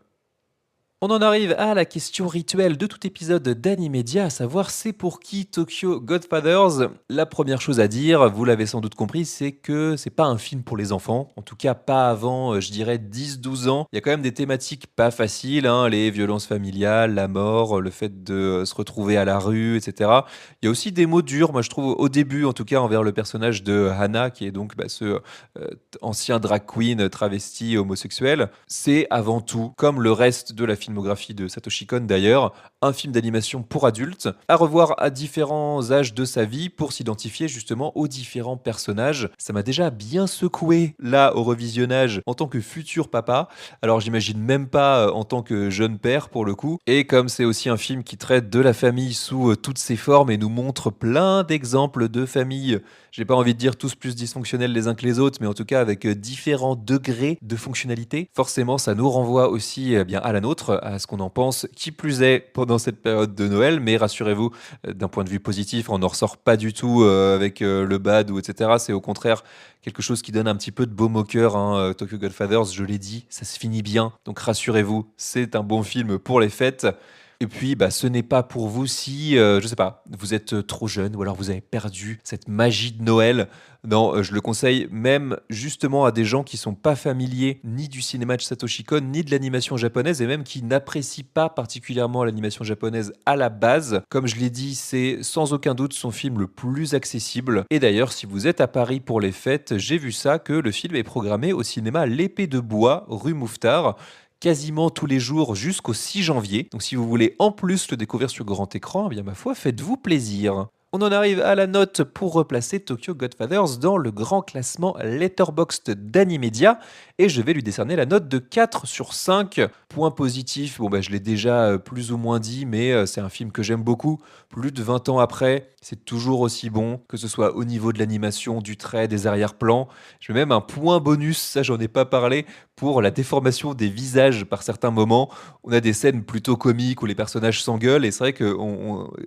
On en arrive à la question rituelle de tout épisode d'Animedia, à savoir c'est pour qui Tokyo Godfathers. La première chose à dire, vous l'avez sans doute compris, c'est que c'est pas un film pour les enfants, en tout cas pas avant, je dirais 10-12 ans. Il y a quand même des thématiques pas faciles, les violences familiales, la mort, le fait de se retrouver à la rue, etc. Il y a aussi des mots durs, moi je trouve au début en tout cas envers le personnage de Hana, qui est donc ce ancien drag queen travesti homosexuel. C'est avant tout, comme le reste de la filmographie de Satoshi Kon d'ailleurs, un film d'animation pour adultes, à revoir à différents âges de sa vie pour s'identifier justement aux différents personnages. Ça m'a déjà bien secoué là au revisionnage en tant que futur papa, alors j'imagine même pas en tant que jeune père pour le coup. Et comme c'est aussi un film qui traite de la famille sous toutes ses formes et nous montre plein d'exemples de familles, j'ai pas envie de dire tous plus dysfonctionnels les uns que les autres, mais en tout cas avec différents degrés de fonctionnalité, forcément ça nous renvoie aussi bien à la nôtre, à ce qu'on en pense, qui plus est pendant cette période de Noël. Mais rassurez-vous, d'un point de vue positif, on n'en ressort pas du tout avec le bad ou etc. C'est au contraire quelque chose qui donne un petit peu de baume au cœur. Tokyo Godfathers, je l'ai dit, ça se finit bien. Donc rassurez-vous, c'est un bon film pour les fêtes. Et puis, ce n'est pas pour vous si, je sais pas, vous êtes trop jeune ou alors vous avez perdu cette magie de Noël. Non, je le conseille même justement à des gens qui sont pas familiers ni du cinéma de Satoshi Kon, ni de l'animation japonaise et même qui n'apprécient pas particulièrement l'animation japonaise à la base. Comme je l'ai dit, c'est sans aucun doute son film le plus accessible. Et d'ailleurs, si vous êtes à Paris pour les fêtes, j'ai vu ça que le film est programmé au cinéma L'Épée de Bois, rue Mouffetard, quasiment tous les jours jusqu'au 6 janvier. Donc si vous voulez en plus le découvrir sur grand écran, eh bien ma foi, faites-vous plaisir. On en arrive à la note pour replacer Tokyo Godfathers dans le grand classement Letterboxd d'Animedia et je vais lui décerner la note de 4 sur 5. Point positif, je l'ai déjà plus ou moins dit, mais c'est un film que j'aime beaucoup. Plus de 20 ans après, c'est toujours aussi bon, que ce soit au niveau de l'animation, du trait, des arrière-plans. Je mets même un point bonus, ça j'en ai pas parlé, pour la déformation des visages par certains moments. On a des scènes plutôt comiques où les personnages s'engueulent et c'est vrai que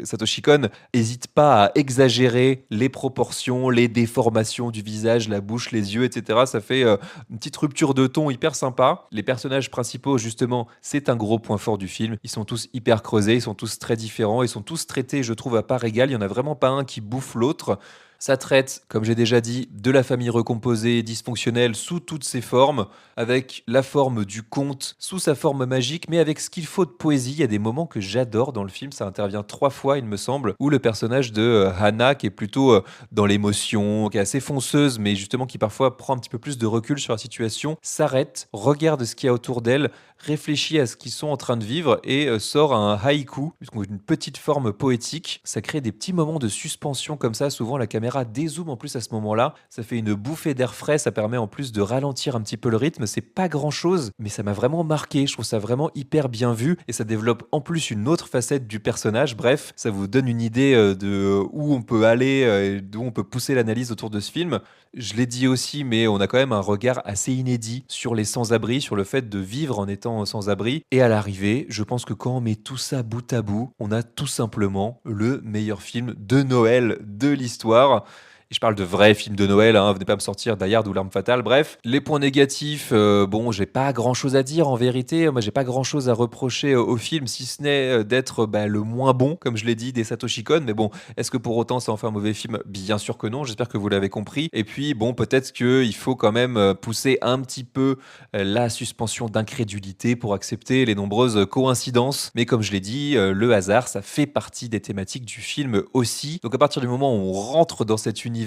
Satoshi Kon n'hésite pas à exagérer les proportions, les déformations du visage, la bouche, les yeux, etc. Ça fait une petite rupture de ton hyper sympa. Les personnages principaux, justement, c'est un gros point fort du film. Ils sont tous hyper creusés, ils sont tous très différents, ils sont tous traités, je trouve, à part égale. Il n'y en a vraiment pas un qui bouffe l'autre. Ça traite, comme j'ai déjà dit, de la famille recomposée, dysfonctionnelle sous toutes ses formes, avec la forme du conte sous sa forme magique, mais avec ce qu'il faut de poésie. Il y a des moments que j'adore dans le film, ça intervient 3 fois, il me semble, où le personnage de Hana, qui est plutôt dans l'émotion, qui est assez fonceuse, mais justement qui parfois prend un petit peu plus de recul sur la situation, s'arrête, regarde ce qu'il y a autour d'elle, réfléchit à ce qu'ils sont en train de vivre et sort un haïku, une petite forme poétique. Ça crée des petits moments de suspension comme ça, souvent la caméra caméra dézoome en plus à ce moment-là. Ça fait une bouffée d'air frais, ça permet en plus de ralentir un petit peu le rythme. C'est pas grand-chose, mais ça m'a vraiment marqué. Je trouve ça vraiment hyper bien vu et ça développe en plus une autre facette du personnage. Bref, ça vous donne une idée de où on peut aller, et d'où on peut pousser l'analyse autour de ce film. Je l'ai dit aussi, mais on a quand même un regard assez inédit sur les sans-abri, sur le fait de vivre en étant sans-abri. Et à l'arrivée, je pense que quand on met tout ça bout à bout, on a tout simplement le meilleur film de Noël de l'histoire. Et je parle de vrais films de Noël, hein, venez pas me sortir Die Hard ou L'Arme Fatale. Bref, les points négatifs, bon, j'ai pas grand chose à dire en vérité. Moi, j'ai pas grand chose à reprocher au film, si ce n'est d'être le moins bon, comme je l'ai dit, des Satoshi Kon. Mais bon, est-ce que pour autant ça en fait un mauvais film? Bien sûr que non, j'espère que vous l'avez compris. Et puis, bon, peut-être qu'il faut quand même pousser un petit peu la suspension d'incrédulité pour accepter les nombreuses coïncidences. Mais comme je l'ai dit, le hasard, ça fait partie des thématiques du film aussi. Donc à partir du moment où on rentre dans cet univers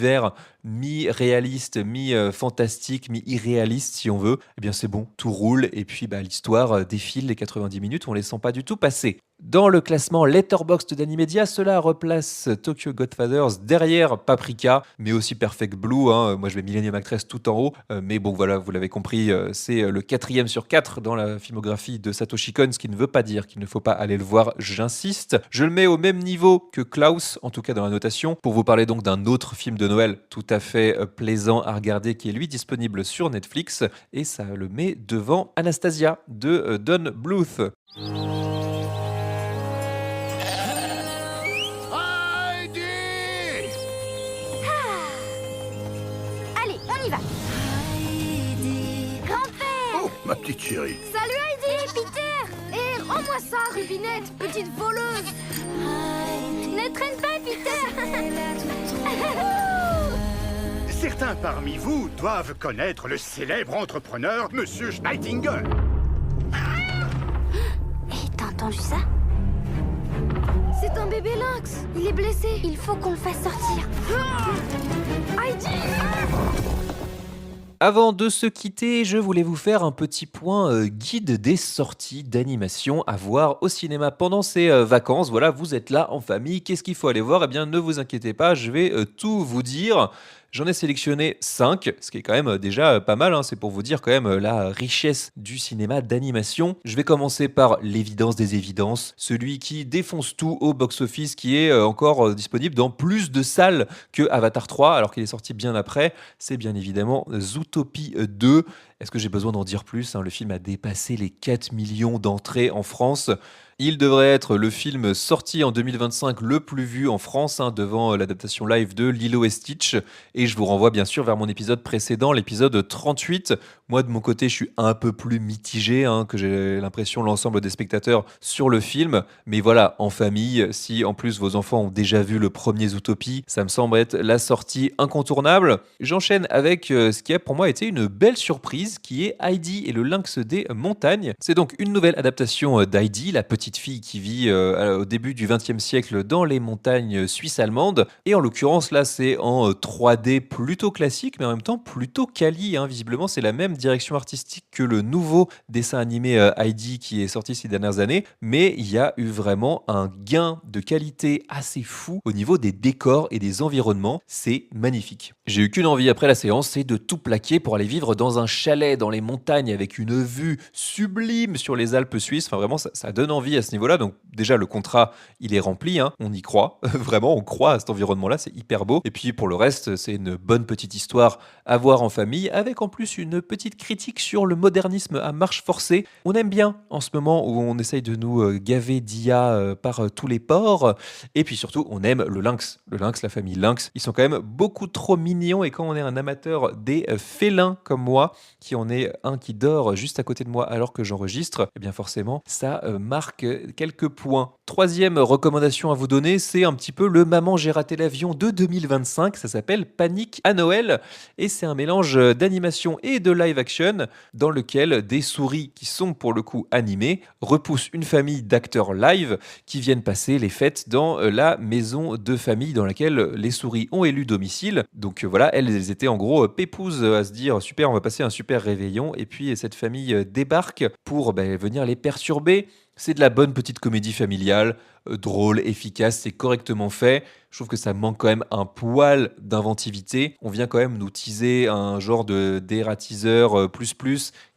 mi-réaliste, mi-fantastique, mi-irréaliste si on veut, eh bien c'est bon, tout roule et puis l'histoire défile les 90 minutes, on les sent pas du tout passer. Dans le classement Letterboxd d'Animedia, cela replace Tokyo Godfathers derrière Paprika, mais aussi Perfect Blue. Moi, je vais Millennium Actress tout en haut. Mais bon, voilà, vous l'avez compris, c'est le 4e sur 4 dans la filmographie de Satoshi Kon, ce qui ne veut pas dire qu'il ne faut pas aller le voir, j'insiste. Je le mets au même niveau que Klaus, en tout cas dans la notation, pour vous parler donc d'un autre film de Noël tout à fait plaisant à regarder, qui est lui disponible sur Netflix, et ça le met devant Anastasia de Don Bluth. Allez, on y va. Grand-père. Oh, ma petite chérie. Salut Heidi, Peter. Et rends-moi ça, Rubinette, petite voleuse. Ne traîne pas, Peter. Certains parmi vous doivent connaître le célèbre entrepreneur Monsieur Schneidinger. Hé, t'as entendu ça? C'est un bébé lynx. Il est blessé. Il faut qu'on le fasse sortir. Heidi! Avant de se quitter, je voulais vous faire un petit point guide des sorties d'animation à voir au cinéma pendant ces vacances. Voilà, vous êtes là en famille, qu'est-ce qu'il faut aller voir? Eh bien, ne vous inquiétez pas, je vais tout vous dire. J'en ai sélectionné 5, ce qui est quand même déjà pas mal, hein. C'est pour vous dire quand même la richesse du cinéma d'animation. Je vais commencer par l'évidence des évidences, celui qui défonce tout au box-office, qui est encore disponible dans plus de salles que Avatar 3, alors qu'il est sorti bien après. C'est bien évidemment Zootopie 2. Est-ce que j'ai besoin d'en dire plus, hein? Le film a dépassé les 4 millions d'entrées en France. Il devrait être le film sorti en 2025 le plus vu en France, hein, devant l'adaptation live de Lilo et Stitch. Et je vous renvoie bien sûr vers mon épisode précédent, l'épisode 38. Moi, de mon côté, je suis un peu plus mitigé, hein, que j'ai l'impression l'ensemble des spectateurs sur le film. Mais voilà, en famille, si en plus vos enfants ont déjà vu le premier Zootopie, ça me semble être la sortie incontournable. J'enchaîne avec ce qui a pour moi été une belle surprise, qui est Heidi et le lynx des montagnes. C'est donc une nouvelle adaptation d'Heidi, la petite fille qui vit au début du XXe siècle dans les montagnes suisses allemandes. Et en l'occurrence, là, c'est en 3D plutôt classique, mais en même temps plutôt quali, hein. Visiblement, c'est la même direction artistique que le nouveau dessin animé Heidi qui est sorti ces dernières années. Mais il y a eu vraiment un gain de qualité assez fou au niveau des décors et des environnements. C'est magnifique. J'ai eu qu'une envie après la séance, c'est de tout plaquer pour aller vivre dans un chalet dans les montagnes avec une vue sublime sur les Alpes suisses. Enfin, vraiment, ça donne envie à ce niveau-là. Donc déjà, le contrat, il est rempli, hein. On y croit. Vraiment, on croit à cet environnement-là. C'est hyper beau. Et puis, pour le reste, c'est une bonne petite histoire à voir en famille, avec en plus une petite critique sur le modernisme à marche forcée. On aime bien en ce moment où on essaye de nous gaver d'IA par tous les ports. Et puis surtout, on aime le lynx. Le lynx, la famille lynx. Ils sont quand même beaucoup trop mignons. Et quand on est un amateur des félins comme moi, qui en est un qui dort juste à côté de moi alors que j'enregistre, eh bien forcément, ça marque quelques points. Troisième recommandation à vous donner, c'est un petit peu le Maman j'ai raté l'avion de 2025. Ça s'appelle Panique à Noël et c'est un mélange d'animation et de live action dans lequel des souris qui sont pour le coup animées repoussent une famille d'acteurs live qui viennent passer les fêtes dans la maison de famille dans laquelle les souris ont élu domicile. Donc voilà, elles étaient en gros pépouses à se dire super, on va passer un super réveillon et puis cette famille débarque pour venir les perturber. C'est de la bonne petite comédie familiale, drôle, efficace, c'est correctement fait. Je trouve que ça manque quand même un poil d'inventivité. On vient quand même nous teaser un genre de dératiseur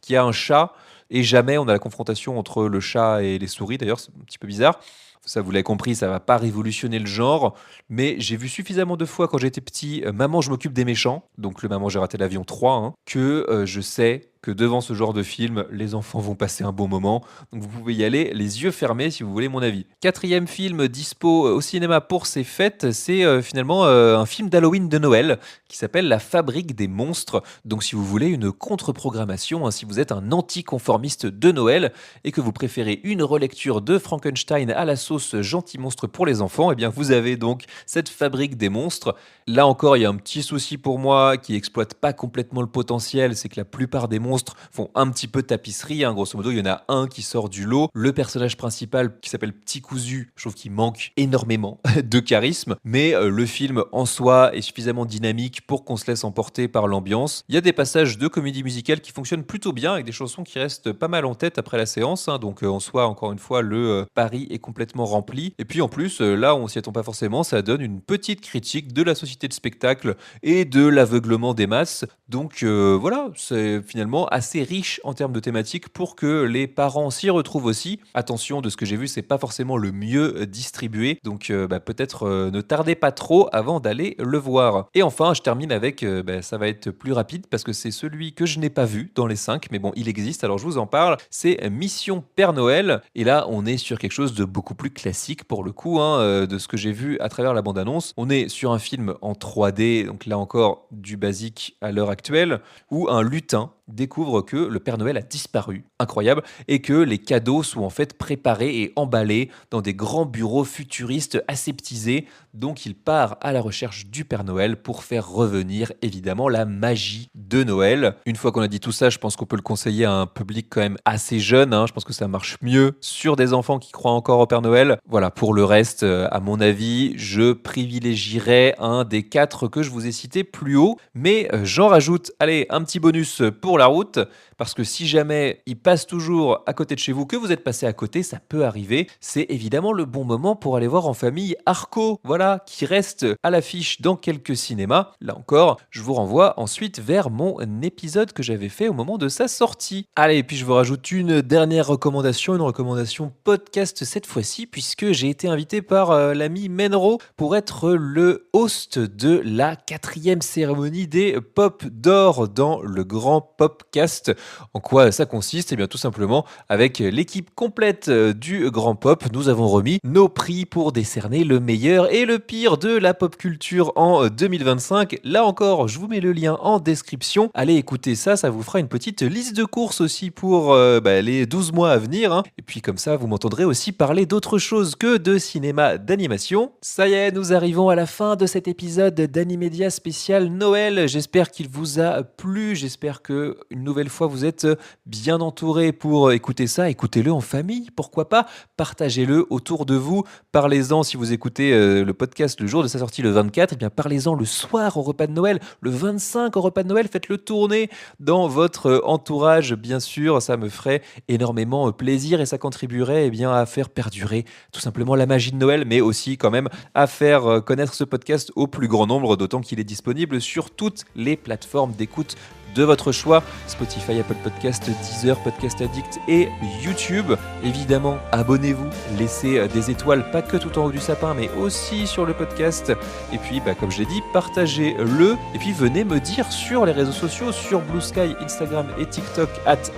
qui a un chat et jamais on a la confrontation entre le chat et les souris. D'ailleurs, c'est un petit peu bizarre. Ça, vous l'avez compris, ça va pas révolutionner le genre, mais j'ai vu suffisamment de fois quand j'étais petit Maman, je m'occupe des méchants, donc le Maman, j'ai raté l'avion 3, hein, que je sais que devant ce genre de film, les enfants vont passer un bon moment. Donc vous pouvez y aller les yeux fermés si vous voulez mon avis. 4e film dispo au cinéma pour ces fêtes, c'est finalement un film d'Halloween de Noël qui s'appelle La Fabrique des monstres. Donc si vous voulez une contre-programmation, hein, si vous êtes un anticonformiste de Noël et que vous préférez une relecture de Frankenstein à la sauce gentil monstre pour les enfants, eh bien vous avez donc cette Fabrique des monstres. Là encore, il y a un petit souci pour moi qui exploite pas complètement le potentiel, c'est que la plupart des monstres font un petit peu tapisserie, hein. Grosso modo, il y en a un qui sort du lot. Le personnage principal qui s'appelle Petit Cousu, je trouve qu'il manque énormément de charisme, mais le film en soi est suffisamment dynamique pour qu'on se laisse emporter par l'ambiance. Il y a des passages de comédie musicale qui fonctionnent plutôt bien avec des chansons qui restent pas mal en tête après la séance, hein. Donc en soi, encore une fois, le pari est complètement rempli. Et puis en plus, là, on s'y attend pas forcément, ça donne une petite critique de la société de spectacle et de l'aveuglement des masses. Donc voilà, c'est finalement assez riche en termes de thématiques pour que les parents s'y retrouvent aussi. Attention, de ce que j'ai vu, c'est pas forcément le mieux distribué, donc peut-être ne tardez pas trop avant d'aller le voir. Et enfin, je termine avec, ça va être plus rapide parce que c'est celui que je n'ai pas vu dans les 5, mais bon, il existe, alors je vous en parle. C'est Mission Père Noël, et là, on est sur quelque chose de beaucoup plus classique pour le coup, hein, de ce que j'ai vu à travers la bande-annonce. On est sur un film en 3D, donc là encore, du basique à l'heure actuelle, où un lutin découvre que le Père Noël a disparu, incroyable, et que les cadeaux sont en fait préparés et emballés dans des grands bureaux futuristes aseptisés. Donc il part à la recherche du Père Noël pour faire revenir évidemment la magie de Noël. Une fois qu'on a dit tout ça, je pense qu'on peut le conseiller à un public quand même assez jeune, hein. Je pense que ça marche mieux sur des enfants qui croient encore au Père Noël. Voilà, pour le reste, à mon avis, je privilégierais un des 4 que je vous ai cités plus haut, mais j'en rajoute, allez, un petit bonus pour la route, parce que si jamais il passe toujours à côté de chez vous, que vous êtes passé à côté, ça peut arriver, c'est évidemment le bon moment pour aller voir en famille Arco, voilà, qui reste à l'affiche dans quelques cinémas. Là encore, je vous renvoie ensuite vers mon épisode que j'avais fait au moment de sa sortie. Allez, et puis je vous rajoute une dernière recommandation, une recommandation podcast cette fois-ci, puisque j'ai été invité par l'ami Menro pour être le host de la 4e cérémonie des Pop d'Or dans le Grand Popcast. En quoi ça consiste ? Eh bien tout simplement, avec l'équipe complète du Grand Pop, nous avons remis nos prix pour décerner le meilleur et le pire de la pop culture en 2025. Là encore, je vous mets le lien en description. Allez écouter ça, ça vous fera une petite liste de courses aussi pour les 12 mois à venir, hein. Et puis comme ça, vous m'entendrez aussi parler d'autre chose que de cinéma d'animation. Ça y est, nous arrivons à la fin de cet épisode d'Animédia spécial Noël. J'espère qu'il vous a plu, j'espère que une nouvelle fois vous êtes bien entouré pour écouter ça. Écoutez-le en famille, pourquoi pas, partagez-le autour de vous, parlez-en si vous écoutez le podcast le jour de sa sortie le 24, et bien parlez-en le soir au repas de Noël, le 25 au repas de Noël, faites-le tourner dans votre entourage, bien sûr, ça me ferait énormément plaisir et ça contribuerait à faire perdurer tout simplement la magie de Noël, mais aussi quand même à faire connaître ce podcast au plus grand nombre, d'autant qu'il est disponible sur toutes les plateformes d'écoute de votre choix, Spotify, Apple Podcast, Deezer, Podcast Addict et YouTube. Évidemment, abonnez-vous, laissez des étoiles, pas que tout en haut du sapin, mais aussi sur le podcast. Et puis, comme je l'ai dit, partagez-le. Et puis, venez me dire sur les réseaux sociaux, sur Blue Sky, Instagram et TikTok,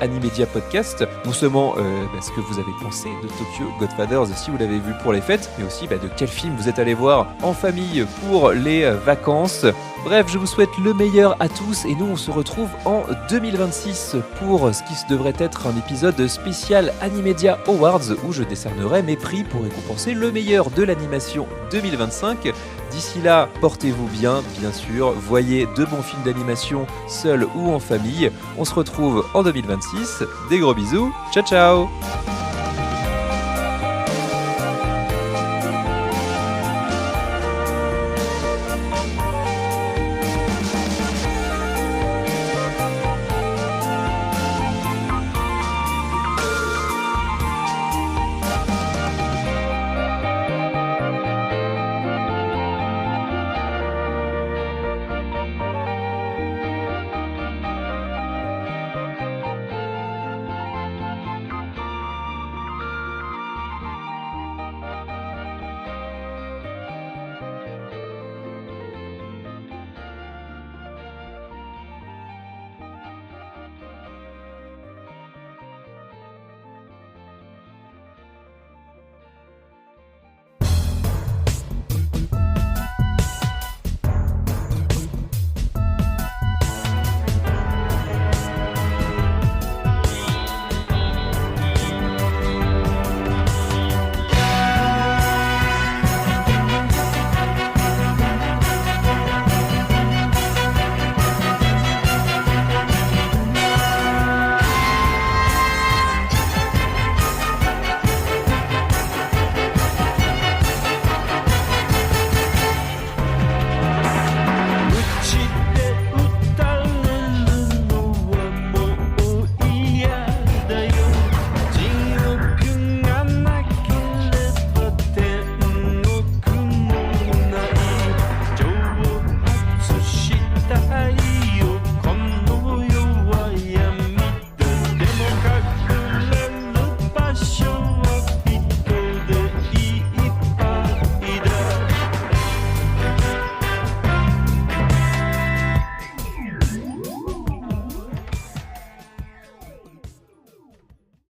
@AniMediaPodcast, non seulement ce que vous avez pensé de Tokyo Godfathers, si vous l'avez vu pour les fêtes, mais aussi de quel film vous êtes allé voir en famille pour les vacances. Bref, je vous souhaite le meilleur à tous et nous, on se retrouve en 2026 pour ce qui devrait être un épisode spécial Animedia Awards où je décernerai mes prix pour récompenser le meilleur de l'animation 2025. D'ici là, portez-vous bien, bien sûr, voyez de bons films d'animation seuls ou en famille. On se retrouve en 2026. Des gros bisous, ciao ciao.